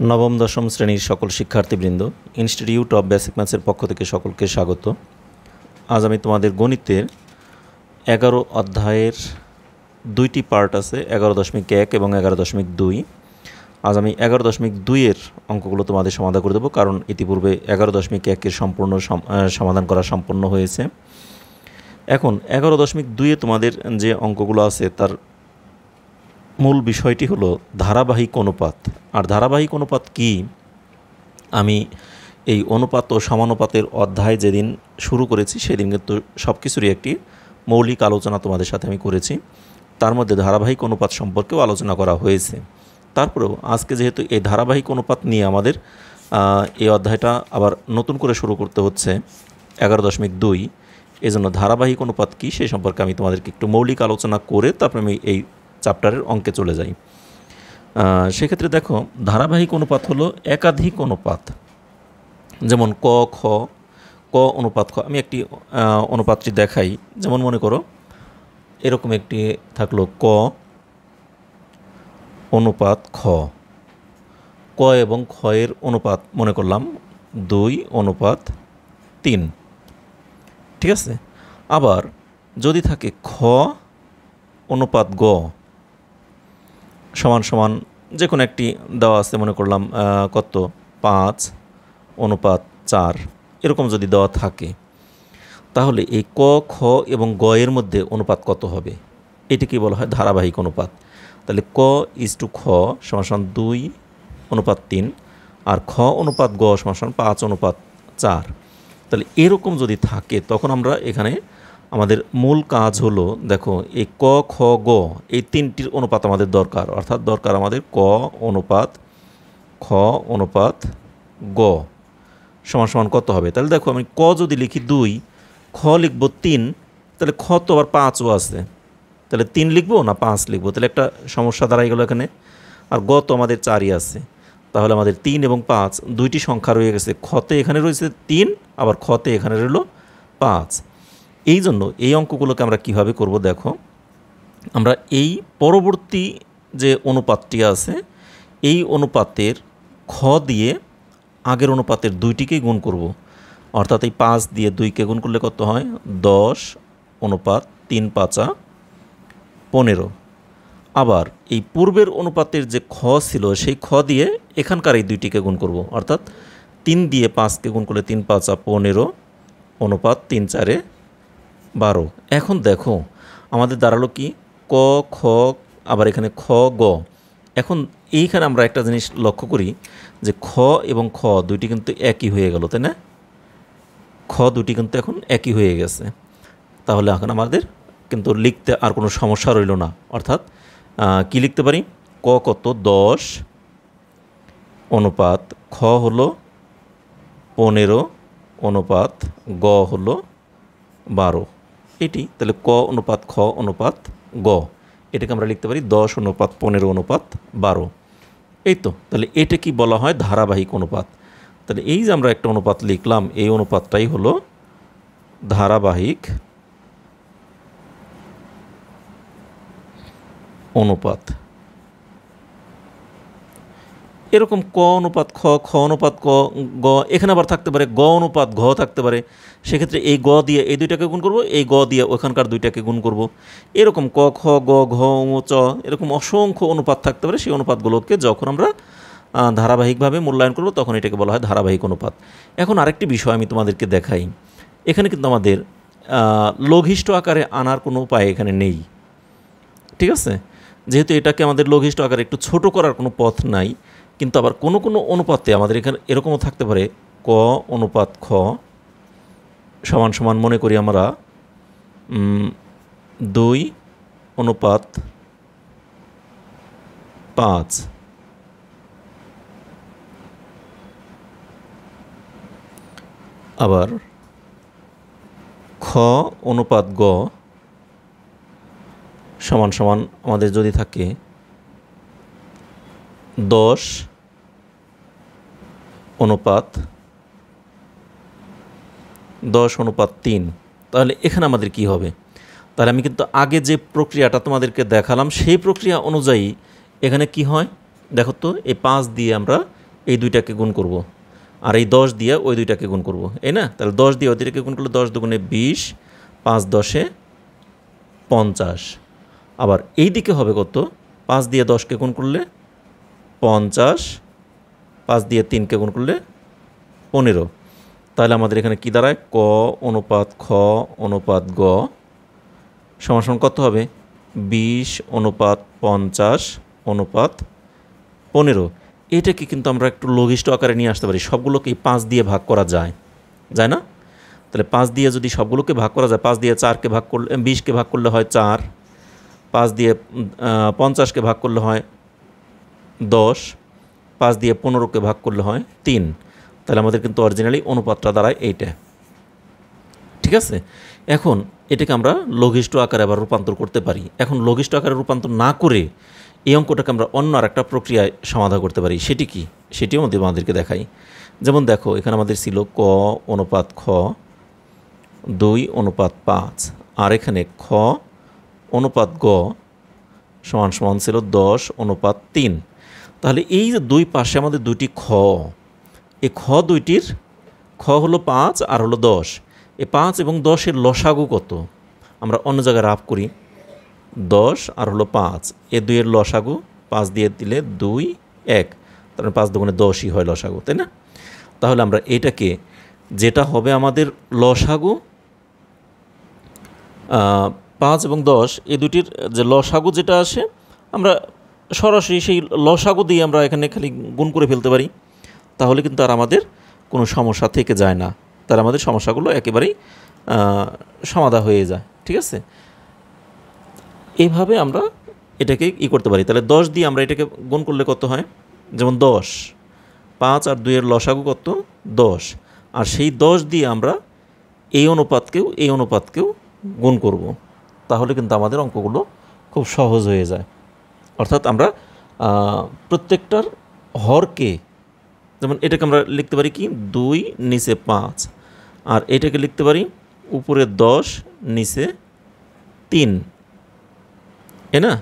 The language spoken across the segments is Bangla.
নবম দশম শ্রেণীর সকল শিক্ষার্থীবৃন্দ, ইনস্টিটিউট অফ বেসিক ম্যাথসের পক্ষ থেকে সকলকে স্বাগত। আজ আমি তোমাদের গণিতের 11 অধ্যায়ের দুইটি পার্ট আছে, 11.1 এবং 11.2। আজ আমি 11.2-এর অঙ্কগুলো তোমাদের সমাধান করে দেবো, কারণ ইতিপূর্বে 11.1-এর সম্পূর্ণ সমাধান করা সম্পন্ন হয়েছে। এখন 11.2-এ তোমাদের যে অঙ্কগুলো আছে তার মূল বিষয়টি হলো ধারাবাহিক অনুপাত। আর ধারাবাহিক অনুপাত কি, আমি এই অনুপাত ও সমানুপাতের অধ্যায় যেদিন শুরু করেছি সেদিন কিন্তু সব কিছুরই একটি মৌলিক আলোচনা তোমাদের সাথে আমি করেছি। তার মধ্যে ধারাবাহিক অনুপাত সম্পর্কেও আলোচনা করা হয়েছে। তারপরেও আজকে যেহেতু এই ধারাবাহিক অনুপাত নিয়ে আমাদের এই অধ্যায়টা আবার নতুন করে শুরু করতে হচ্ছে 11.2, এই জন্য ধারাবাহিক অনুপাত কী সেই সম্পর্কে আমি তোমাদেরকে একটু মৌলিক আলোচনা করে তারপরে আমি এই চ্যাপ্টারের অঙ্কে চলে যাই। সেক্ষেত্রে দেখো, ধারাবাহিক অনুপাত হলো একাধিক অনুপাত, যেমন ক খ, ক অনুপাত খ। আমি একটি অনুপাতটি দেখাই। যেমন মনে করো এরকম একটি থাকলো ক অনুপাত খ, ক এবং খ এর অনুপাত মনে করলাম 2:3, ঠিক আছে। আবার যদি থাকে খ অনুপাত গ সমান সমান যে কোনো একটি দেওয়া আছে, মনে করলাম কত 5:4, এরকম যদি দেওয়া থাকে, তাহলে এই ক খ এবং গ এর মধ্যে অনুপাত কত হবে, এটিকে বলা হয় ধারাবাহিক অনুপাত। তাহলে ক = খ সমান 2:3 আর খ অনুপাত গ সমান 5:4। তাহলে এরকম যদি থাকে তখন আমরা এখানে আমাদের মূল কাজ হলো, দেখো এই ক খ গ এই তিনটির অনুপাত আমাদের দরকার, অর্থাৎ দরকার আমাদের ক অনুপাত খ অনুপাত গ সমান সমান কত হবে। তাহলে দেখো আমি ক যদি লিখি 2, খ লিখব 3, তাহলে খ তো আবার 5ও আছে, তাহলে 3 লিখবো না 5 লিখবো, তাহলে একটা সমস্যা দাঁড়াই গেল এখানে। আর গ তো আমাদের 4ই আছে, তাহলে আমাদের 3 এবং 5 দুইটি সংখ্যা রয়ে গেছে। খতে এখানে রয়েছে 3, আবার খতে এখানে রইল 5। এই জন্য এই অঙ্কগুলোকে আমরা কিভাবে করব, দেখো আমরা এই পরবর্তী যে অনুপাতটি আছে এই অনুপাতের খ দিয়ে আগের অনুপাতের দুইটিকেই গুণ করব, অর্থাৎ এই 5 দিয়ে 2কে গুণ করলে কত হয় 10:3×5=15। আবার এই পূর্বের অনুপাতের যে খ ছিল সেই খ দিয়ে এখানকার এই দুইটিকে গুণ করব, অর্থাৎ 3 দিয়ে 5কে গুণ করলে 3×5=15 অনুপাত 3×4=12। এখন দেখো আমাদের দাঁড়ালো কি ক খ, আবার এখানে খ গ। এখন এইখানে আমরা একটা জিনিস লক্ষ্য করি যে খ এবং খ দুইটি কিন্তু একই হয়ে গেল, তাই না? খ দুটি কিন্তু এখন একই হয়ে গেছে। তাহলে এখন আমাদের কিন্তু লিখতে আর কোনো সমস্যা রইল না। অর্থাৎ কি লিখতে পারি, ক কত 10 অনুপাত খ হলো 15 অনুপাত গ হলো 12, এটি। তাহলে ক অনুপাত খ অনুপাত গ, এটাকে আমরা লিখতে পারি 10:15:12। এই তো, তাহলে এটা কি বলা হয় ধারাবাহিক অনুপাত। তাহলে এই যে আমরা একটা অনুপাত লিখলাম, এই অনুপাতটাই হলো ধারাবাহিক অনুপাত। এরকম ক অনুপাত খ, খ অনুপাত ক গ, এখানে আবার থাকতে পারে গ অনুপাত ঘ থাকতে পারে। সেক্ষেত্রে এই গ দিয়ে এই দুইটাকে গুণ করব, এই গ দিয়ে ওখানকার দুইটাকে গুণ করব। এরকম ক খ গ ঘ ঙ চ এরকম অসংখ্য অনুপাত থাকতে পারে। সেই অনুপাতগুলোকে যখন আমরা ধারাবাহিকভাবে মূল্যায়ন করব তখন এটাকে বলা হয় ধারাবাহিক অনুপাত। এখন আরেকটি বিষয় আমি তোমাদেরকে দেখাই। এখানে কিন্তু আমাদের লঘিষ্ঠ আকারে আনার কোনো উপায় এখানে নেই, ঠিক আছে। যেহেতু এটাকে আমাদের লঘিষ্ঠ আকারে একটু ছোট করার কোনো পথ নাই, কিন্তু আবার কোনো কোনো অনুপাতে আমাদের এখানে এরকমও থাকতে পারে ক অনুপাত খ সমান সমান মনে করি আমরা 2:5। আবার খ অনুপাত গ সমান সমান আমাদের যদি থাকে 10:3, তাহলে এখানে আমাদের কি হবে? তাহলে আমি কিন্তু আগে যে প্রক্রিয়াটা তোমাদেরকে দেখালাম সেই প্রক্রিয়া অনুযায়ী এখানে কি হয় দেখো তো, এই 5 দিয়ে আমরা এই দুইটাকে গুণ করব, আর এই 10 দিয়ে ওই দুইটাকে গুণ করব, এই না? তাহলে 10 দিয়ে ওই দুইটাকে গুণ করলে 10 দুগুণে 20, 5 10-এ 50। আবার এই দিকে হবে কত? 5 দিয়ে 10কে গুণ করলে 50, 5 দিয়ে 3কে গুণ করলে 15। তাহলে আমাদের এখানে কি দাঁড়ায়? ক অনুপাত খ অনুপাত গ সমান কত হবে? 20 অনুপাত 50 অনুপাত 15। এটাকে কিন্তু আমরা একটু লঘিষ্ঠ আকারে নিয়ে আসতে পারি। সবগুলোকে 5 দিয়ে ভাগ করা যায়, যায় না? তাহলে 5 দিয়ে যদি সবগুলোকে ভাগ করা যায়, 5 দিয়ে 4কে ভাগ করলে 20কে ভাগ করলে হয় 4, 5 দিয়ে 50কে ভাগ করলে হয় 10, 5 দিয়ে 15কে ভাগ করলে হয় 3। তাহলে আমাদের কিন্তু অরিজিনালি অনুপাতটা দাঁড়ায় এইটা, ঠিক আছে? এখন এটাকে আমরা লঘিষ্ঠ আকারে আবার রূপান্তর করতে পারি। এখন লঘিষ্ঠ আকারে রূপান্তর না করে এই অঙ্কটাকে আমরা অন্য আর একটা প্রক্রিয়ায় সমাধান করতে পারি। সেটি কি? সেটিও আমাদেরকে দেখাই। যেমন দেখো, এখানে আমাদের ছিল ক অনুপাত খ 2 অনুপাত 5, আর এখানে খ অনুপাত গ সমান সমান ছিল 10 অনুপাত 3। তাহলে এই যে দুই পাশে আমাদের দুইটি খ, এই খ দুইটির খ হলো 5 আর হলো 10। এই 5 এবং 10-এর লসাগু কত? আমরা অন্য জায়গায় রাফ করি। 10 আর হলো 5, এ দুইয়ের লসাগু 5 দিয়ে দিলে 2 1, তারপরে 5 দুগুণে 10ই হয় লসাগু, তাই না? তাহলে আমরা এটাকে যেটা হবে আমাদের লসাগু 5 এবং 10, এই দুটির যে লসাগু যেটা আসে আমরা সরাসরি সেই লসাগু দিয়ে আমরা এখানে খালি গুণ করে ফেলতে পারি। তাহলে কিন্তু আর আমাদের কোনো সমস্যা থেকে যায় না, তার আমাদের সমস্যাগুলো একেবারেই সমাধা হয়ে যায়, ঠিক আছে? এইভাবে আমরা এটাকে করতে পারি। তাহলে 10 দিয়ে আমরা এটাকে গুণ করলে কত হয়? যেমন 10, 5 আর 2-এর লসাগু কত? 10। আর সেই 10 দিয়ে আমরা এই অনুপাতকেও গুণ করব। তাহলে কিন্তু আমাদের অঙ্কগুলো খুব সহজ হয়ে যায়। অর্থাৎ আমরা প্রত্যেকটার হরকে, যেমন এটাকে আমরা লিখতে পারি কি 2 নিচে 5, আর এটাকে লিখতে পারি উপরে 10 নিচে 3, না?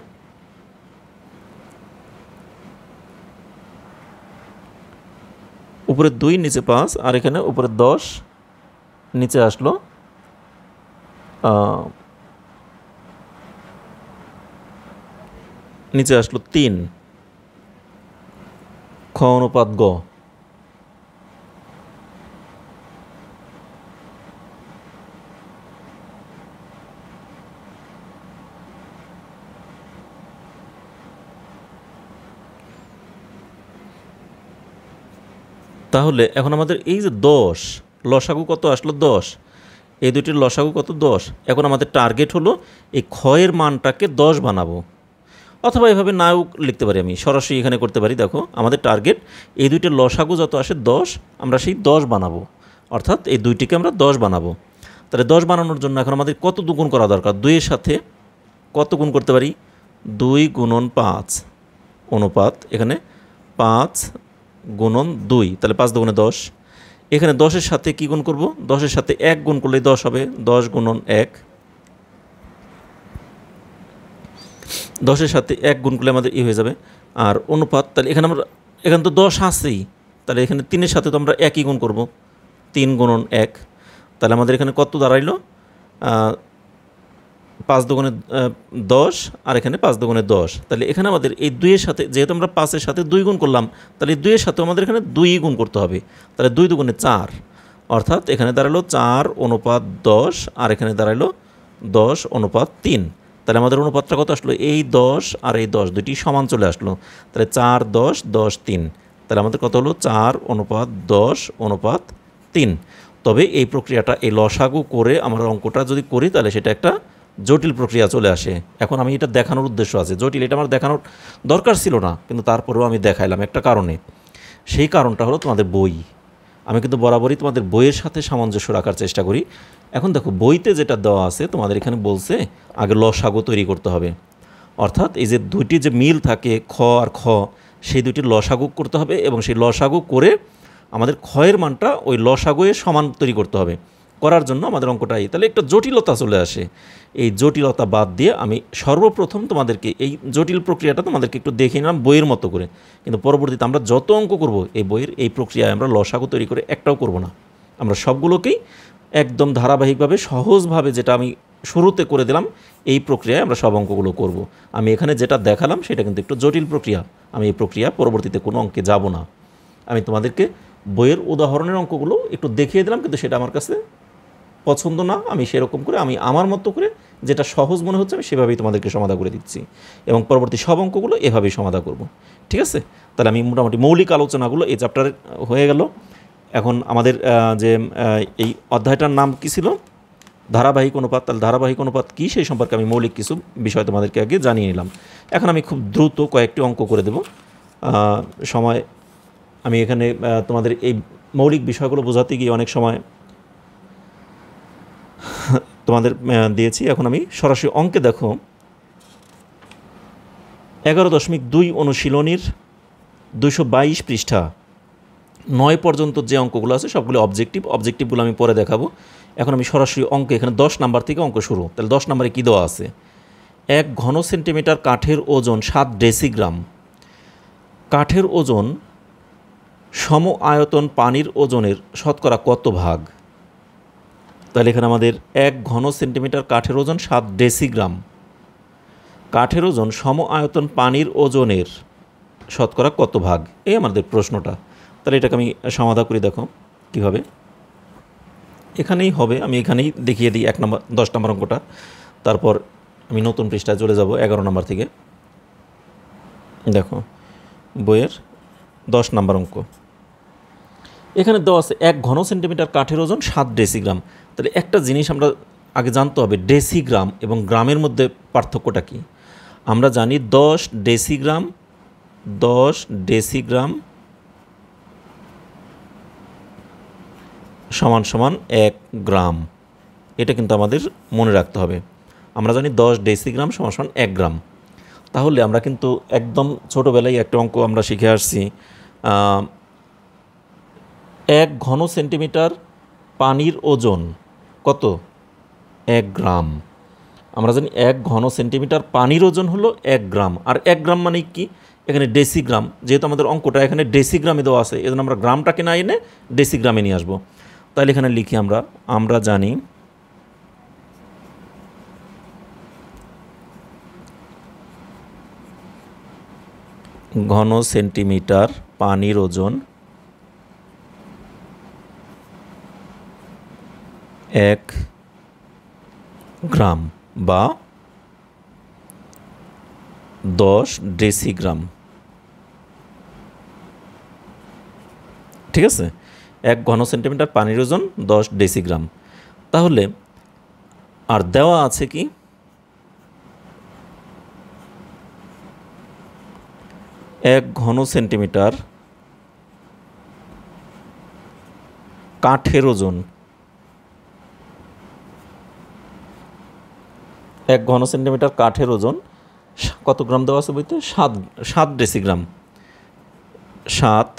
উপরে 2 নিচে 5, আর এখানে উপরে 10 নিচে আসলো নিচে আসলো 3, খ অনুপাত গ। তাহলে এখন আমাদের এই যে 10 লসাগু কত আসলো? 10, এই দুটির লসাগু কত? 10। এখন আমাদের টার্গেট হলো এই ক্ষয়ের মানটাকে 10 বানাবো, অথবা এভাবে নাও লিখতে পারি, আমি সরাসরি এখানে করতে পারি। দেখো, আমাদের টার্গেট এই দুইটির লসাগু যত আসে 10, আমরা সেই 10 বানাবো, অর্থাৎ এই দুইটিকে আমরা 10 বানাবো। তাহলে 10 বানানোর জন্য এখন আমাদের কত গুণ করা দরকার? 2-এর সাথে কত গুণ করতে পারি? 2 গুণন 5 অনুপাত এখানে 5 গুণন 2, তাহলে 5 দুগুণে 10। এখানে 10-এর সাথে কি গুণ করব? 10-এর সাথে 1 গুণ করলেই 10 হবে, 10 গুণন 1। 10-এর সাথে 1 গুণ করলে আমাদের হয়ে যাবে। আর অনুপাত, তাহলে এখানে তো 10 আছেই, তাহলে এখানে 3-এর সাথে তো আমরা 1ই গুণ করব, 3 গুণন 1। তাহলে আমাদের এখানে কত দাঁড়াইলো? 5 দুগুণে 10, আর এখানে 5 দুগুণে 10। তাহলে এখানে আমাদের এই 2-এর সাথে, যেহেতু আমরা 5-এর সাথে 2 গুণ করলাম, তাহলে 2-এর সাথে আমাদের এখানে 2ই গুণ করতে হবে। তাহলে 2 দুগুণে 4, অর্থাৎ এখানে দাঁড়ালো 4 অনুপাত 10, আর এখানে দাঁড়ালো 10 অনুপাত 3। তাহলে আমাদের অনুপাতটা কত আসলো? এই 10 আর এই 10 দুটি সমান চলে আসলো। তাহলে 4 10 10 3, তাহলে আমাদের কত হলো? 4 অনুপাত 10 অনুপাত 3। তবে এই প্রক্রিয়াটা, এই লসাগু করে আমরা অঙ্কটা যদি করি, তাহলে সেটা একটা জটিল প্রক্রিয়া চলে আসে। এখন আমি এটা দেখানোর উদ্দেশ্য আছে, জটিল এটা আমার দেখানোর দরকার ছিল না, কিন্তু তারপরেও আমি দেখাইলাম একটা কারণে। সেই কারণটা হলো তোমাদের বই। আমি কিন্তু বরাবরই তোমাদের বইয়ের সাথে সামঞ্জস্য রাখার চেষ্টা করি। এখন দেখো, বইতে যেটা দেওয়া আছে তোমাদের এখানে বলছে আগে লসাগু তৈরি করতে হবে, অর্থাৎ এই যে দুইটি যে মিল থাকে খ আর খ, সেই দুইটির লসাগু করতে হবে, এবং সেই লসাগু করে আমাদের ক্ষয়ের মানটা ওই লসাগুয়ের সমান তৈরি করতে হবে। করার জন্য আমাদের অঙ্কটা তাহলে একটা জটিলতা চলে আসে। এই জটিলতা বাদ দিয়ে আমি সর্বপ্রথম তোমাদেরকে এই জটিল প্রক্রিয়াটা তোমাদেরকে একটু দেখিয়ে নিলাম বইয়ের মতো করে, কিন্তু পরবর্তীতে আমরা যত অঙ্ক করব এই বইয়ের এই প্রক্রিয়ায় আমরা লসাগু তৈরি করে একটাও করব না। আমরা সবগুলোকেই একদম ধারাবাহিকভাবে সহজভাবে, যেটা আমি শুরুতে করে দিলাম, এই প্রক্রিয়ায় আমরা সব অঙ্কগুলো করব। আমি এখানে যেটা দেখালাম সেটা কিন্তু একটু জটিল প্রক্রিয়া। আমি এই প্রক্রিয়া পরবর্তীতে কোনো অঙ্কে যাব না। আমি তোমাদেরকে বইয়ের উদাহরণের অঙ্কগুলো একটু দেখিয়ে দিলাম, কিন্তু সেটা আমার কাছে পছন্দ না। আমি সেরকম করে আমি আমার মতো করে যেটা সহজ মনে হচ্ছে আমি সেভাবেই তোমাদেরকে সমাধান করে দিচ্ছি, এবং পরবর্তী সব অঙ্কগুলো এভাবেই সমাধান করব। ঠিক আছে? তাহলে আমি মোটামুটি মৌলিক আলোচনাগুলো এই চ্যাপ্টারে হয়ে গেল। এখন আমাদের যে এই অধ্যায়টার নাম কী ছিল? ধারাবাহিক অনুপাত। তাহলে ধারাবাহিক অনুপাত কী সেই সম্পর্কে আমি মৌলিক কিছু বিষয় তোমাদেরকে আগে জানিয়ে নিলাম। এখন আমি খুব দ্রুত কয়েকটি অঙ্ক করে দেব। সময় আমি এখানে তোমাদের এই মৌলিক বিষয়গুলো বোঝাতে গিয়ে অনেক সময় তোমাদের দিয়েছি। এখন আমি সরাসরি অঙ্কে দেখো 11.2 অনুশীলনীর 222 পৃষ্ঠা 9 পর্যন্ত যে অঙ্কগুলো আছে সবগুলো অবজেক্টিভগুলো আমি পরে দেখাবো। এখন আমি সরাসরি অঙ্কে এখানে 10 নাম্বার থেকে অঙ্ক শুরু। তাহলে 10 নাম্বারে কী দেওয়া আছে? 1 ঘন সেন্টিমিটার কাঠের ওজন 7 ডেসিগ্রাম। কাঠের ওজন সম আয়তন পানির ওজনের শতকরা কত ভাগ? তাহলে এখানে আমাদের 1 ঘন সেন্টিমিটার কাঠের ওজন 7 ডেসিগ্রাম। কাঠের ওজন সম আয়তন পানির ওজনের শতকরা কত ভাগ, এই আমাদের প্রশ্নটা। তাহলে এটাকে আমি সমাধান করি। দেখো কীভাবে, এখানেই হবে। আমি এখানেই দেখিয়ে দিই 10 নম্বর অঙ্কটা। তারপর আমি নতুন পৃষ্ঠায় চলে যাব 11 নম্বর থেকে। দেখো বইয়ের 10 নম্বর অঙ্ক। এখানে দেওয়া আছে 1 ঘন সেন্টিমিটার কাঠের ওজন 7 ডেসিগ্রাম। তাহলে একটা জিনিস আমরা আগে জানতে হবে, ডেসিগ্রাম এবং গ্রামের মধ্যে পার্থক্যটা কী। আমরা জানি 10 ডেসিগ্রাম 1 গ্রাম। এটা কিন্তু আমাদের মনে রাখতে হবে। আমরা জানি 10 ডেসিগ্রাম = 1 গ্রাম। তাহলে আমরা কিন্তু একদম ছোটোবেলায় একটা অঙ্ক আমরা শিখে আসছি, 1 ঘন সেন্টিমিটার পানির ওজন কত? 1 গ্রাম। আমরা জানি 1 ঘন সেন্টিমিটার পানির ওজন হলো 1 গ্রাম। আর 1 গ্রাম মানে কি? এখানে ডেসিগ্রাম, যেহেতু আমাদের অঙ্কটা এখানে ডেসিগ্রামে দেওয়া আছে, এজন্য আমরা গ্রামটাকে না এনে ডেসিগ্রামে নিয়ে আসবো। তাহলে এখানে লিখি আমরা জানি ঘন সেন্টিমিটার পানির ওজন 1 গ্রাম বা 10 ডেসিগ্রাম। ঠিক আছে? 1 ঘন সেন্টিমিটার পানির ওজন 10 ডেসিগ্রাম। তাহলে আর দেওয়া আছে কি? 1 ঘন সেন্টিমিটার কাঠের ওজন, 1 ঘন সেন্টিমিটার কাঠের ওজন কত গ্রাম দেওয়া আছে বইতে? 7 ডেসিগ্রাম। 7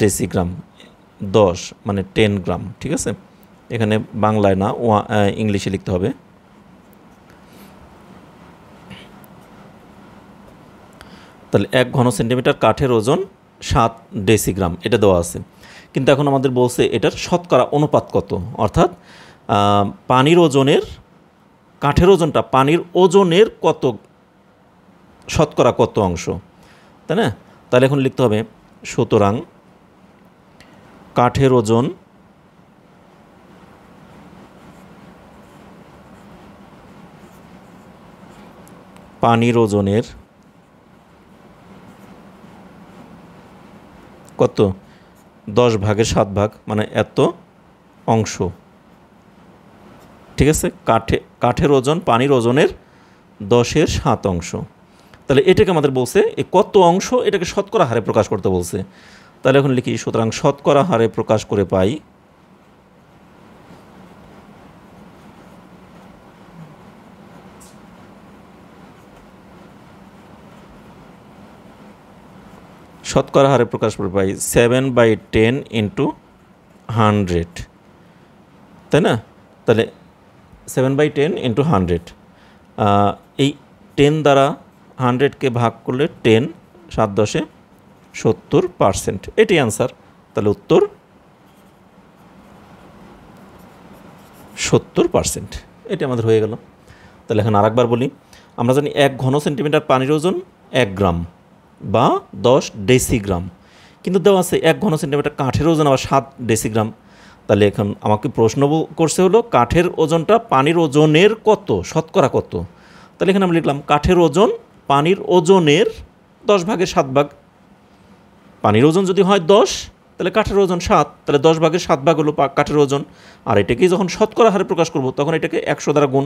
ডেসিগ্রাম 10 মানে 10 গ্রাম। ঠিক আছে? এখানে বাংলায় না, ইংলিশে লিখতে হবে। তাহলে 1 ঘন সেন্টিমিটার কাঠের ওজন 7 ডেসিগ্রাম, এটা দেওয়া আছে। কিন্তু এখন আমাদের বলছে এটার শতকরা অনুপাত কত, অর্থাৎ পানির ওজনের, কাঠের ওজনটা পানির ওজনের কত, শতকরা কত অংশ, তাই না? তাহলে এখন লিখতে হবে, সুতরাং কাঠের ওজন পানির ওজনের কত? 10/7 মানে এত অংশ। ঠিক আছে? কাঠের ওজন পানির ওজনের 10/7 অংশ। তাহলে এটাকে আমাদের বলছে এই কত অংশ, এটাকে শতকরা হারে প্রকাশ করতে বলছে। তাহলে এখন লিখি, সুতরাং শতকরা হারে প্রকাশ করে পাই শতকরা হারে প্রকাশ করে পাই 7/10 ইন্টু 100, তাই না? তাহলে 7/10 ইন্টু 100, এই 10 দ্বারা 100কে ভাগ করলে 10, 7 10 70%, এটি অ্যান্সার। তাহলে উত্তর 70%, এটি আমাদের হয়ে গেল। তাহলে এখন আরেকবার বলি, আমরা জানি 1 ঘন সেন্টিমিটার পানির ওজন 1 গ্রাম বা 10 ডেসিগ্রাম, কিন্তু দেওয়া আছে 1 ঘন সেন্টিমিটার কাঠের ওজন আবার 7 ডেসিগ্রাম। তাহলে এখন আমাকে প্রশ্ন করছে হলো কাঠের ওজনটা পানির ওজনের কত, শতকরা কত। তাহলে এখানে আমরা লিখলাম কাঠের ওজন পানির ওজনের 10 ভাগের 7 ভাগ। পানির ওজন যদি হয় 10, তাহলে কাঠের ওজন 7, তাহলে 10 ভাগের 7 ভাগ হলো কাঠের ওজন। আর এটাকেই যখন শতকরা হারে প্রকাশ করব তখন এটাকে 100 দ্বারা গুণ,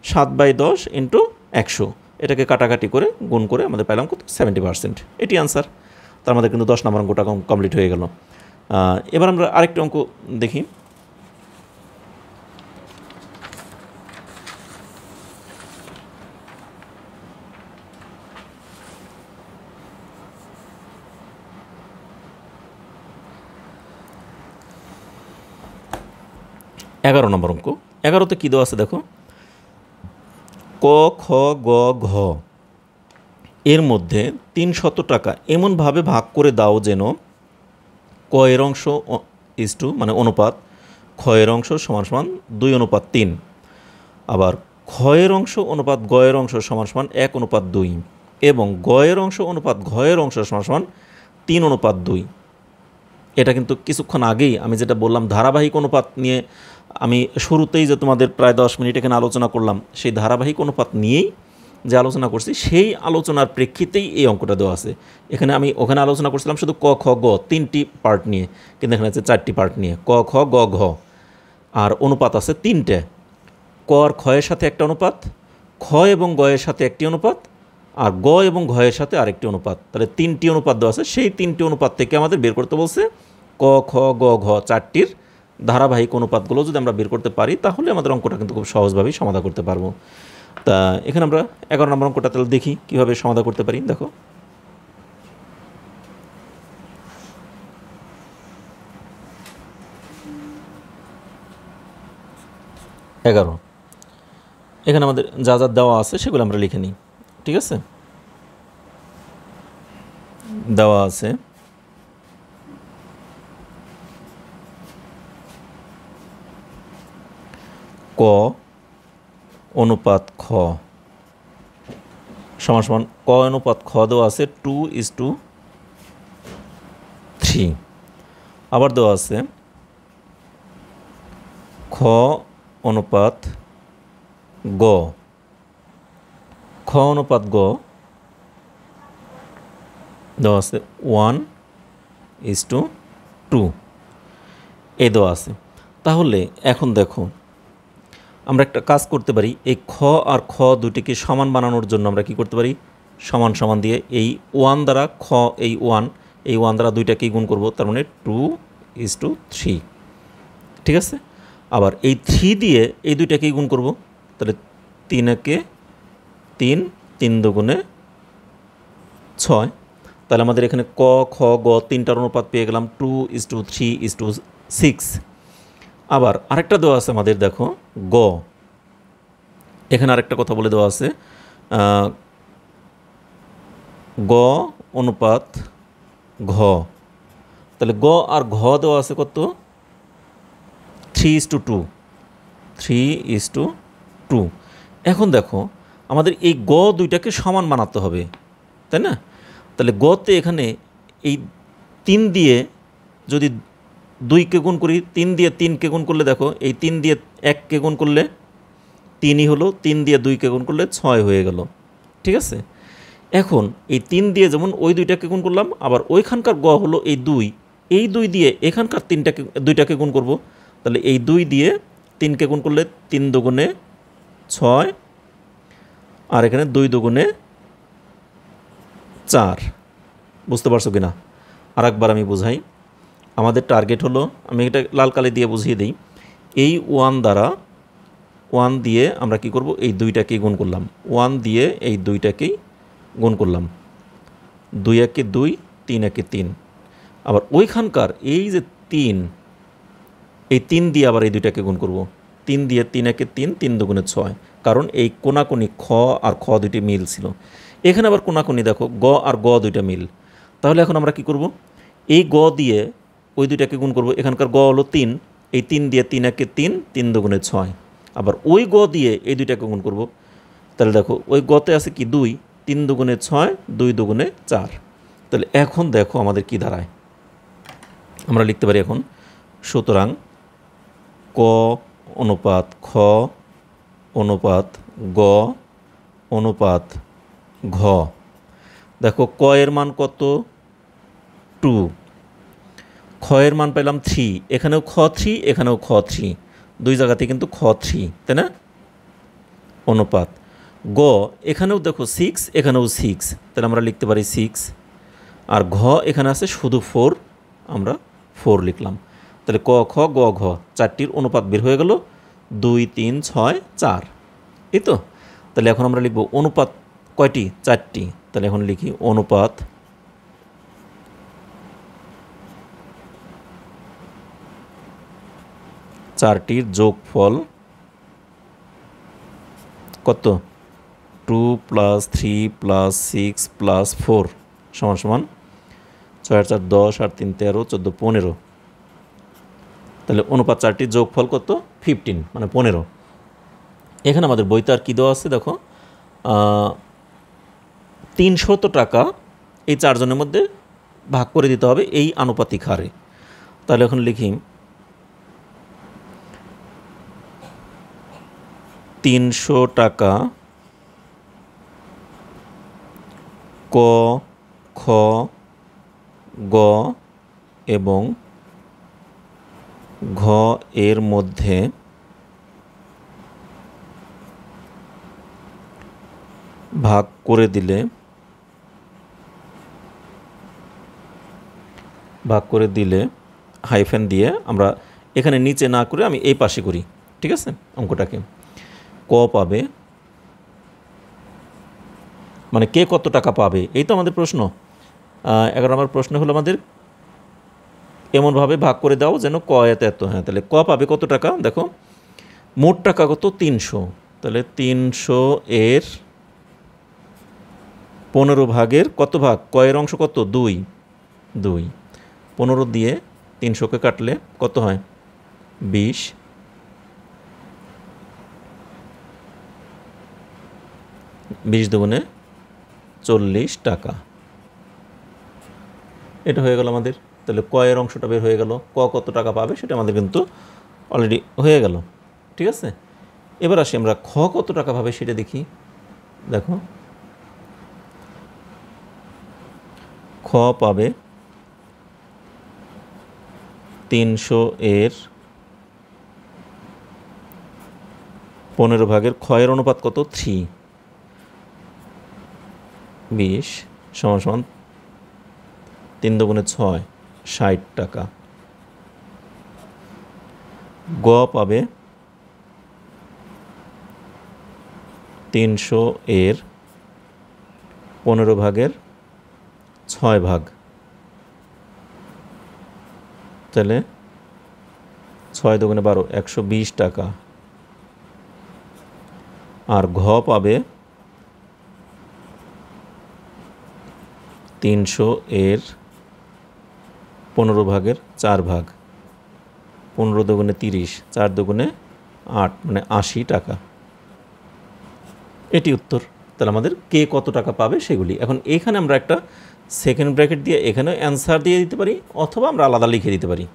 7/10 ইন্টু 100, এটাকে কাটাকাটি করে গুণ করে আমাদের পেলাম কত, 70%, এটি আনসার। তার মধ্যে কিন্তু 10 নম্বর অঙ্কটা কমপ্লিট হয়ে গেল। এবার আমরা আরেকটি অঙ্ক দেখি। এগারো নম্বর অঙ্ক। 11তে কী দেওয়া আছে দেখো, ক খ গ ঘ এর মধ্যে 300 টাকা এমনভাবে ভাগ করে দাও যেন ক এর অংশ ইস টু মানে অনুপাত খ এর অংশ সমান সমান 2:3, আবার খ এর অংশ অনুপাত গ এর অংশ সমান সমান 1:2 এবং গ এর অংশ অনুপাত ঘ এর অংশ সমান সমান 3:2। এটা কিন্তু কিছুক্ষণ আগেই আমি যেটা বললাম ধারাবাহিক অনুপাত নিয়ে, আমি শুরুতেই যে তোমাদের প্রায় 10 মিনিট এখানে আলোচনা করলাম, সেই ধারাবাহিক অনুপাত নিয়েই যে আলোচনা করছি সেই আলোচনার প্রেক্ষিতেই এই অঙ্কটা দেওয়া আছে। এখানে আমি ওখানে আলোচনা করছিলাম শুধু ক খ গ 3টি পার্ট নিয়ে, কিন্তু এখানে আছে 4টি পার্ট নিয়ে, ক খ গ ঘ, আর অনুপাত আছে 3টে। ক আর খ এর সাথে একটা অনুপাত, খ এবং গ এর সাথে একটি অনুপাত, আর গ এবং ঘ এর সাথে আরেকটি অনুপাত। তাহলে 3টি অনুপাত দেওয়া আছে, সেই 3টি অনুপাত থেকে আমাদের বের করতে বলছে ক খ গ ঘ 4টির ধারাবাহিক অনুপাতগুলো যদি আমরা বের করতে পারি তাহলে আমাদের অঙ্কটা কিন্তু খুব সহজভাবেই সমাধান করতে পারবো। তা এখানে আমরা 11 নম্বর অঙ্কটা তাহলে দেখি কীভাবে সমাধান করতে পারি। দেখো, এখানে আমাদের যা যা দেওয়া আছে সেগুলো আমরা লিখে নিই। ঠিক আছে, দেওয়া আছে ক অনুপাত খ সমান সমান ক অনুপাত খ দেওয়া আছে 2:3, আবার দেওয়া আছে খ অনুপাত গ, খ অনুপাত গ দেওয়া আছে 1:2, এই দেওয়া আছে। তাহলে এখন দেখো আমরা একটা কাজ করতে পারি, এই খ আর খ দুটিকে সমান বানানোর জন্য আমরা কি করতে পারি, সমান সমান দিয়ে এই 1 দ্বারা খ, এই 1 দ্বারা দুইটাকেই গুণ করব, তার মানে 2:3। ঠিক আছে, আবার এই 3 দিয়ে এই দুইটাকেই গুণ করব, তাহলে 3 একে 3, 3 দুগুণে 6। তাহলে আমাদের এখানে ক খ গ 3টার অনুপাত পেয়ে গেলাম 2:3:6। আবার আরেকটা দেওয়া আছে আমাদের, দেখো গ, এখানে আরেকটা কথা বলে দেওয়া আছে গ অনুপাত ঘ, তাহলে গ আর ঘ দেওয়া আছে কত, 3:2। এখন দেখো আমাদের এই গ দুইটাকে সমান বানাতে হবে, তাই না? তাহলে গতে এখানে এই 3 দিয়ে যদি 2কে গুণ করি, 3 দিয়ে 3কে গুণ করলে দেখো এই 3 দিয়ে 1কে গুণ করলে 3ই হলো, 3 দিয়ে 2কে গুণ করলে 6 হয়ে গেল। ঠিক আছে, এখন এই 3 দিয়ে যেমন ওই দুইটাকে গুণ করলাম, আবার ওইখানকার গ হলো এই 2, এই 2 দিয়ে এখানকার 2টাকে গুণ করব, তাহলে এই 2 দিয়ে 3কে গুণ করলে 3 দুগুণে 6, আর এখানে 2 দুগুণে 4। বুঝতে পারছো কিনা? আর একবার আমি বুঝাই, আমাদের টার্গেট হলো, আমি এটা লাল কালি দিয়ে বুঝিয়ে দিই, এই 1 দ্বারা 1 দিয়ে আমরা কি করব, এই 2টাকেই গুণ করলাম, 1 দিয়ে এই 2টাকেই গুণ করলাম, 2 একে 2, 3 একে 3, আবার ওইখানকার এই যে 3, এই 3 দিয়ে আবার এই দুইটাকে গুণ করব। 3 দিয়ে 3 একে 3, 3 দুগুণে 6, কারণ এই কোনাকুনি খ আর খ দুইটি মিল ছিল। এখানে আবার কোনাকুনি দেখো গ আর গ দুইটা মিল। তাহলে এখন আমরা কি করব, এই গ দিয়ে ওই দুইটাকে গুণ করব। এখানকার গ হলো 3, এই 3 দিয়ে 3 একে 3, 3 দুগুণে 6, আবার ওই গ দিয়ে এই দুইটাকে গুণ করব। তাহলে দেখো ওই গতে আছে কি 2, 3 দুগুণে 6, 2 দুগুণে 4। তাহলে এখন দেখো আমাদের কি দাঁড়ায়, আমরা লিখতে পারি এখন, সুতরাং ক অনুপাত খ অনুপাত গ অনুপাত ঘ। দেখো ক এর মান কত 2, খ এর মান পেলাম 3, এখানেও খ 3, এখানেও খ 3, দুই জায়গাতে কিন্তু খ 3, তাই না? অনুপাত গ, এখানেও দেখো 6, এখানেও 6, তাহলে আমরা লিখতে পারি 6। আর ঘ এখানে আছে শুধু 4, আমরা 4 লিখলাম। তাহলে ক খ গ ঘ চারটির অনুপাত বের হয়ে গেল 2 3 6 4, এই তো। তাহলে এখন আমরা লিখব অনুপাত কয়টি, 4টি। তাহলে এখন লিখি অনুপাত চারটির যোগফল কত, 2 + 3 + 6 + 4 সমান সমান 6 আর 4 10, আর 3 13, 14 15। তাহলে অনুপাত চারটির যোগফল কত, 15 মানে 15। এখানে আমাদের বইতে আর কী দেওয়া আছে দেখো, 300 টাকা এই চারজনের মধ্যে ভাগ করে দিতে হবে এই আনুপাতিক হারে। তাহলে এখন লিখি 300 টাকা ক খ গ এবং ঘ এর মধ্যে ভাগ করে দিলে হাইফেন দিয়ে আমরা এখানে নিচে না করে আমি এই পাশে করি, ঠিক আছে? অঙ্কটাকে ক পাবে, মানে কে কত টাকা পাবে, এই তো আমাদের প্রশ্ন। 11 নম্বর প্রশ্ন হলো আমাদের এমনভাবে ভাগ করে দাও যেন ক এত এত। হ্যাঁ, তাহলে ক পাবে কত টাকা, দেখো মোট টাকা কত 300, তাহলে 300 এর 15 ভাগের কত ভাগ, ক এর অংশ কত 2, 15 দিয়ে 300কে কাটলে কত হয় 20, 20 দুগুণে 40 টাকা। এটা হয়ে গেল আমাদের। তাহলে ক এর অংশটা বের হয়ে গেল, ক কত টাকা পাবে সেটা আমাদের কিন্তু অলরেডি হয়ে গেল, ঠিক আছে? এবার আসি আমরা খ কত টাকা পাবে সেটা দেখি। দেখো খ পাবে 300 এর 15 ভাগের খ এর অনুপাত কত 3, 20 সমান সমান 3 দুগুণে 6, 60 টাকা। গ পাবে 300 এর 15 ভাগের 6 ভাগ, তাহলে 6 দুগুণে 12, 120 টাকা। আর ঘ পাবে 300 এর 15 ভাগের 4 ভাগ, 15 দুগুণে 30, 4 দুগুণে 8 মানে 80 টাকা। এটি উত্তর। তাহলে আমাদের কে কত টাকা পাবে সেগুলি। এখন এখানে আমরা একটা সেকেন্ড ব্র্যাকেট দিয়ে এখানে অ্যান্সার দিয়ে দিতে পারি, অথবা আমরা আলাদা লিখে দিতে পারি,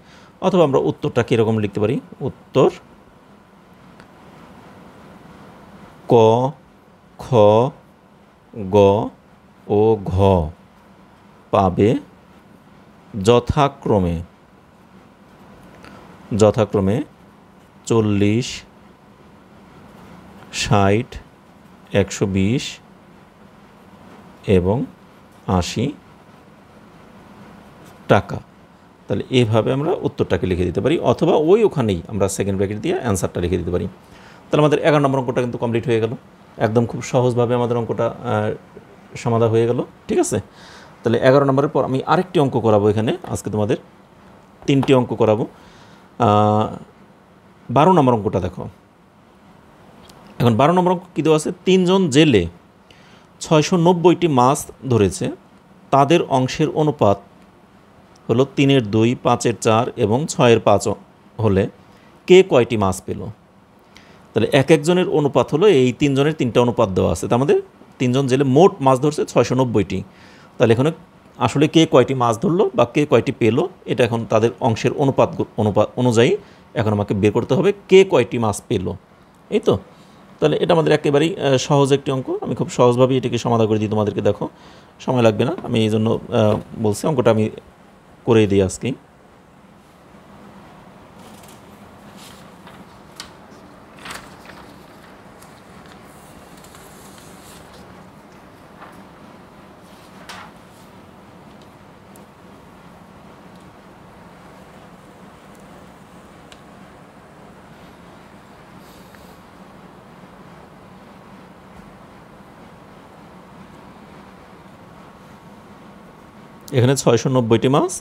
অথবা আমরা উত্তরটা কীরকম লিখতে পারি, উত্তর ক খ গ ও ঘ পাবে যথাক্রমে 40, 60, 120 এবং 80 টাকা। তাহলে এইভাবে আমরা উত্তরটাকে লিখে দিতে পারি, অথবা ওখানেই আমরা সেকেন্ড ব্র্যাকেট দিয়ে অ্যান্সারটা লিখে দিতে পারি। তাহলে আমাদের 11 নম্বর অঙ্কটা কিন্তু কমপ্লিট হয়ে গেল। একদম খুব সহজভাবে আমাদের অঙ্কটা সমাধান হয়ে গেল, ঠিক আছে? তাহলে 11 নম্বরের পর আমি আরেকটি অঙ্ক করাবো এখানে আজকে তোমাদের 3টি অঙ্ক করাবো। 12 নম্বর অঙ্কটা দেখো। এখন 12 নম্বর অঙ্ক কী দেওয়া আছে, 3 জন জেলে 690টি মাছ ধরেছে, তাদের অংশের অনুপাত হলো 3-এর 2, 5-এর 4 এবং 6-এর 5 হলে কে কয়টি মাছ পেল? তাহলে এক একজনের অনুপাত হলো এই 3 জনের 3টা অনুপাত দেওয়া আছে। তার মধ্যে 3 জন জেলে মোট মাছ ধরছে 690টি। তাহলে এখানে আসলে কে কয়টি মাছ ধরলো বা কে কয়টি পেলো এটা এখন তাদের অংশের অনুপাত অনুযায়ী এখন আমাকে বের করতে হবে কে কয়টি মাছ পেলো, এই তো। তাহলে এটা আমাদের একেবারেই সহজ একটি অঙ্ক। আমি খুব সহজভাবেই এটাকে সমাধান করে দিই তোমাদেরকে, দেখো সময় লাগবে না, আমি এই জন্য বলছি অঙ্কটা আমি করে দিই আজকেই। এখানে 690টি মাছ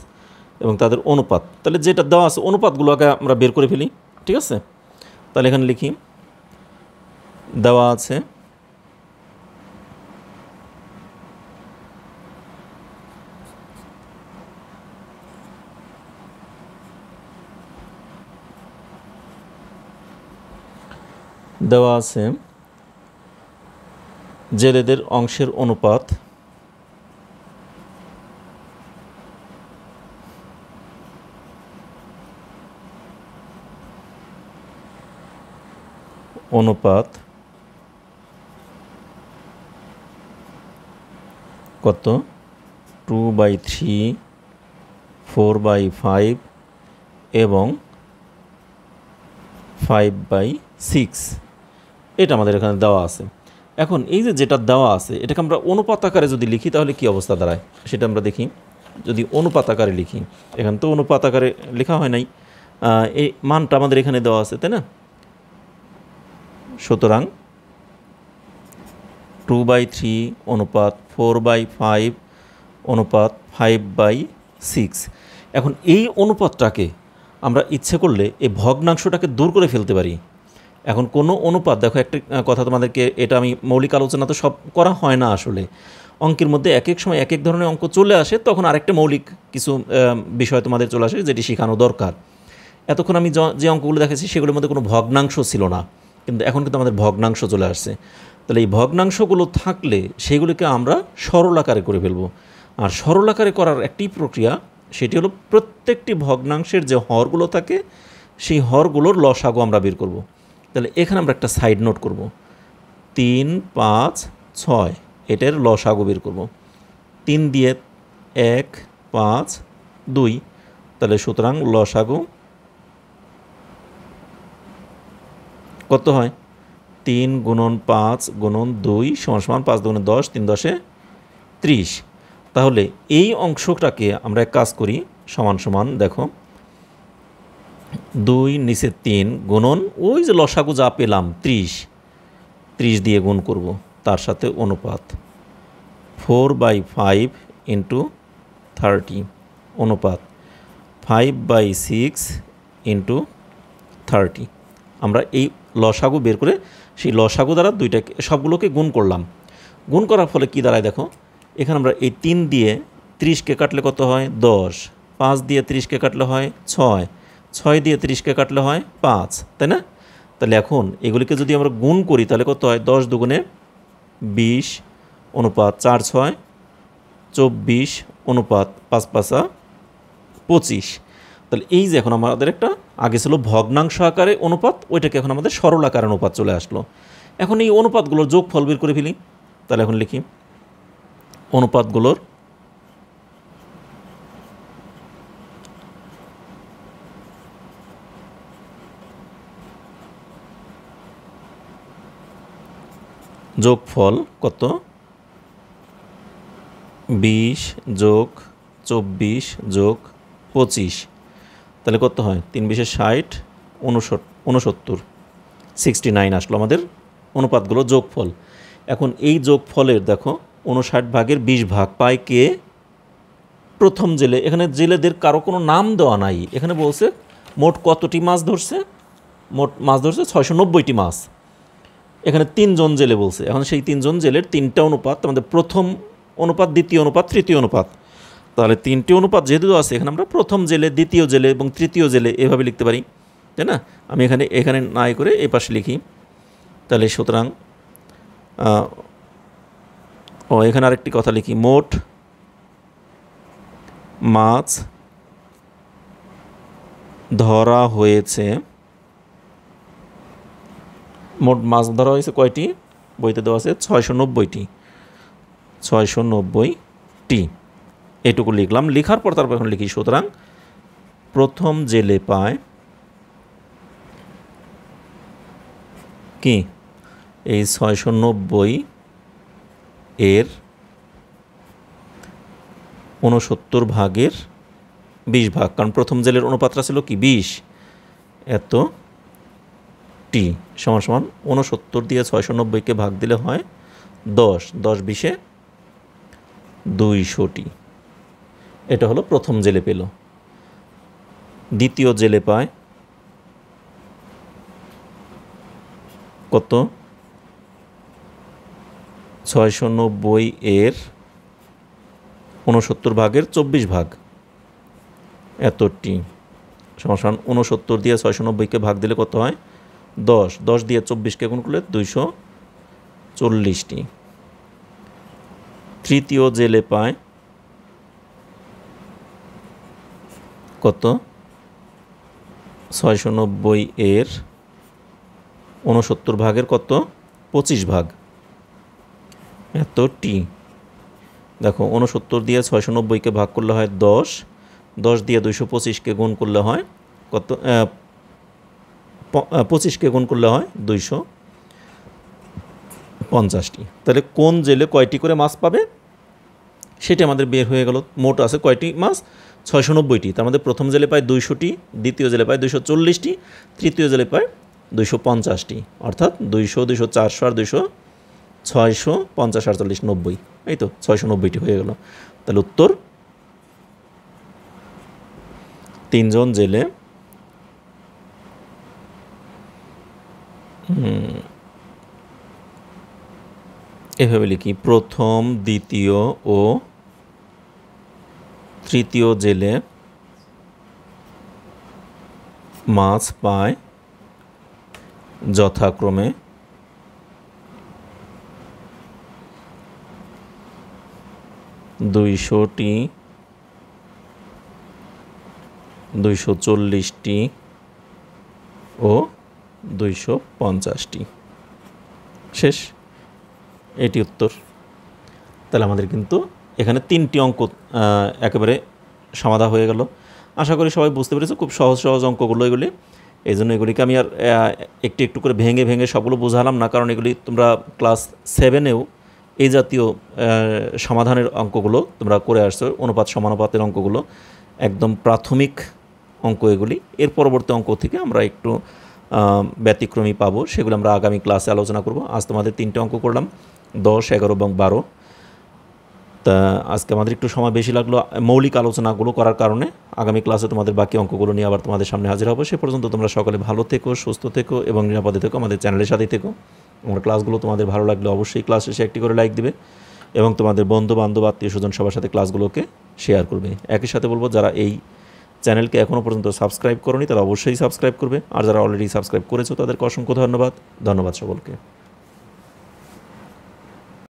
এবং তাদের অনুপাত, তাহলে যেটা দেওয়া আছে অনুপাতগুলোকে আমরা বের করে ফেলি, ঠিক আছে। তাহলে এখানে লিখি, দেওয়া আছে জেলেদের অংশের অনুপাত কত, 2/3, 4/5 এবং 5/6, এটা আমাদের এখানে দেওয়া আছে। এখন এই যেটা দেওয়া আছে এটাকে আমরা অনুপাত আকারে যদি লিখি তাহলে কি অবস্থা দাঁড়ায় সেটা আমরা দেখি। যদি অনুপাত আকারে লিখি, এখানে তো অনুপাত আকারে লেখা হয় নাই, এই মানটা আমাদের এখানে দেওয়া আছে, তাই না। সুতরাং 2/3 অনুপাত 4/5 অনুপাত 5/6। এখন এই অনুপাতটাকে আমরা ইচ্ছে করলে এই ভগ্নাংশটাকে দূর করে ফেলতে পারি। এখন কোনো অনুপাত, দেখো একটা কথা তোমাদেরকে, এটা আমি মৌলিক আলোচনা তো সব করা হয় না আসলে, অঙ্কের মধ্যে এক এক সময় এক এক ধরনের অঙ্ক চলে আসে, তখন আরেকটা মৌলিক কিছু বিষয় তোমাদের চলে আসে যেটি শেখানো দরকার। এতক্ষণ আমি যে অঙ্কগুলো দেখেছি সেগুলোর মধ্যে কোনো ভগ্নাংশ ছিল না, কিন্তু এখন কিন্তু আমাদের ভগ্নাংশ চলে আসছে। তাহলে এই ভগ্নাংশগুলো থাকলে সেগুলিকে আমরা সরল আকারে করে ফেলবো। আর সরল আকারে করার একটি প্রক্রিয়া, সেটি হলো প্রত্যেকটি ভগ্নাংশের যে হরগুলো থাকে সেই হরগুলোর লসাগু আমরা বের করব। তাহলে এখানে আমরা একটা সাইড নোট করব, 3, 5, 6 এটার লসাগু বের করব। 3 দিয়ে 1, 5, 2, তাহলে সুতরাং লসাগু কত হয়, 3 × 5 × 2 = 5 × 10, 3 × 10 = 30। তাহলে এই অংশটাকে আমরা এক কাজ করি, সমান সমান দেখো 2 নিচে 3 গুণন ওই যে লসাগু যা পেলাম 30 দিয়ে গুণ করব, তার সাথে অনুপাত 4/5 × 30 অনুপাত 5/6 × 30। আমরা এই লসাগু বের করে সেই লসাগু দ্বারা দুইটাকে সবগুলোকে গুণ করলাম। গুণ করার ফলে কি দাঁড়ায় দেখো, এখানে আমরা এই 3 দিয়ে 30কে কাটলে কত হয় 10, 5 দিয়ে 30কে কাটলে হয় 6, 6 দিয়ে 30কে কাটলে হয় 5, তাই না। তাহলে এখন এগুলিকে যদি আমরা গুণ করি তাহলে কত হয়, 10 দুগুণে 20 অনুপাত 4, 6, 24 অনুপাত 5, 5, 25। তাহলে এই যে এখন আমাদের একটা আগে ছিল ভগ্নাংশ আকারে অনুপাত, ওইটাকে এখন আমাদের সরল আকারে অনুপাত চলে আসলো। এখন এই অনুপাতগুলোর যোগফল বের করে ফেলি। তাহলে এখন লিখি অনুপাতগুলোর যোগফল কত, 20 যোগ 24 যোগ 25, তাহলে কত হয়, 3 20 60, 69, 69 আসলো আমাদের অনুপাতগুলো যোগফল। এখন এই যোগফলের দেখো 59 ভাগের 20 ভাগ পায় কে, প্রথম জেলে, এখানে জেলেদের কারো কোনো নাম দেওয়া নাই, এখানে বলছে মোট কতটি মাছ ধরছে, মোট মাছ ধরছে 690টি মাছ। এখানে 3 জন জেলে বলছে, এখন সেই 3 জন জেলের 3টা অনুপাত, আমাদের প্রথম অনুপাত, দ্বিতীয় অনুপাত, তৃতীয় অনুপাত। তাহলে 3টি অনুপাত যেহেতু আছে, এখানে আমরা প্রথম জেলে, দ্বিতীয় জেলে এবং তৃতীয় জেলে এভাবে লিখতে পারি, তাই না? আমি এখানে নাই করে এই পাশে লিখি। তাহলে সুতরাং এখানে আরেকটি কথা লিখি, মোট মাছ ধরা হয়েছে, মোট মাছ ধরা হয়েছে কয়টি, বইতে দেওয়া আছে 690টি, 690টি। এটুকু লিখলাম। লিখার পর তারপর এখন লিখি, সুতরাং প্রথম জেলে পায় কি, এই 690 এর 69 ভাগের 20 ভাগ, কারণ প্রথম জেলের অনুপাতটা ছিল কি 20, এত টি সমান সমান 69 দিয়ে 690কে ভাগ দিলে হয় 10, 10 20-এ 200টি। এটা হলো প্রথম জেলে পেল। দ্বিতীয় জেলে পায় কত, 690 এর 69 ভাগের 24 ভাগ, এতটি সমান সমান 69 দিয়ে 690কে ভাগ দিলে কত হয় 10, 10 দিয়ে 24কে গুণ করলে 240টি। তৃতীয় জেলে পায় কত, 690 এর 69 ভাগের কত 25 ভাগ, এতটি। দেখো 69 দিয়ে 690কে ভাগ করলে হয় 10, 10 দিয়ে 225কে গুণ করলে হয় কত, 25কে গুণ করলে হয় 250টি। তাহলে কোন জেলে কয়টি করে মাছ পাবে সেটা আমাদের বের হয়ে গেল। মোট আছে কয়টি মাছ, 690টি। তার মধ্যে প্রথম জেলে পায় 200টি, দ্বিতীয় জেলে পায় 240টি, তৃতীয় জেলে পায় 250টি, অর্থাৎ 200, 200, 400 আর 200, 650, 48, 90, এই তো 690টি হয়ে গেল। তাহলে উত্তর 3 জন জেলে এভাবে লিখি, প্রথম, দ্বিতীয় ও তৃতীয় জেলে মাছ পায় যথাক্রমে 200টি, 240টি ও 250টি। শেষ, এটি উত্তর। তাহলে আমাদের কিন্তু এখানে 3টি অঙ্ক একেবারে সমাধা হয়ে গেল। আশা করি সবাই বুঝতে পেরেছে, খুব সহজ সহজ অঙ্কগুলো এগুলি। এই জন্য এগুলিকে আমি আর একটু একটু করে ভেঙে ভেঙে সবগুলো বোঝালাম না, কারণ এগুলি তোমরা ক্লাস 7-এও এই জাতীয় সমাধানের অঙ্কগুলো তোমরা করে আসছো, অনুপাত সমানুপাতের অঙ্কগুলো একদম প্রাথমিক অঙ্ক এগুলি। এর পরবর্তী অঙ্ক থেকে আমরা একটু ব্যতিক্রমী পাবো, সেগুলো আমরা আগামী ক্লাসে আলোচনা করব। আজ তোমাদের 3টে অঙ্ক করলাম, 10, 11 এবং 12। তা আজকে আমাদের একটু সময় বেশি লাগলো মৌলিক আলোচনাগুলো করার কারণে। আগামী ক্লাসে তোমাদের বাকি অঙ্কগুলো নিয়ে আবার তোমাদের সামনে হাজির হবো। সে পর্যন্ত তোমরা সকলে ভালো থেকো, সুস্থ থেকো এবং নিরাপদে থেকো। আমাদের চ্যানেলের সাথেই থেকো। আমার ক্লাসগুলো তোমাদের ভালো লাগলে অবশ্যই ক্লাস শেষে একটি করে লাইক দিবে এবং তোমাদের বন্ধু বান্ধব, আত্মীয় স্বজন সবার সাথে ক্লাসগুলোকে শেয়ার করবে। একই সাথে বলবো, যারা এই চ্যানেলকে এখনও পর্যন্ত সাবস্ক্রাইব করোনি তারা অবশ্যই সাবস্ক্রাইব করবে, আর যারা অলরেডি সাবস্ক্রাইব করেছো তাদেরকে অসংখ্য ধন্যবাদ। ধন্যবাদ সকলকে।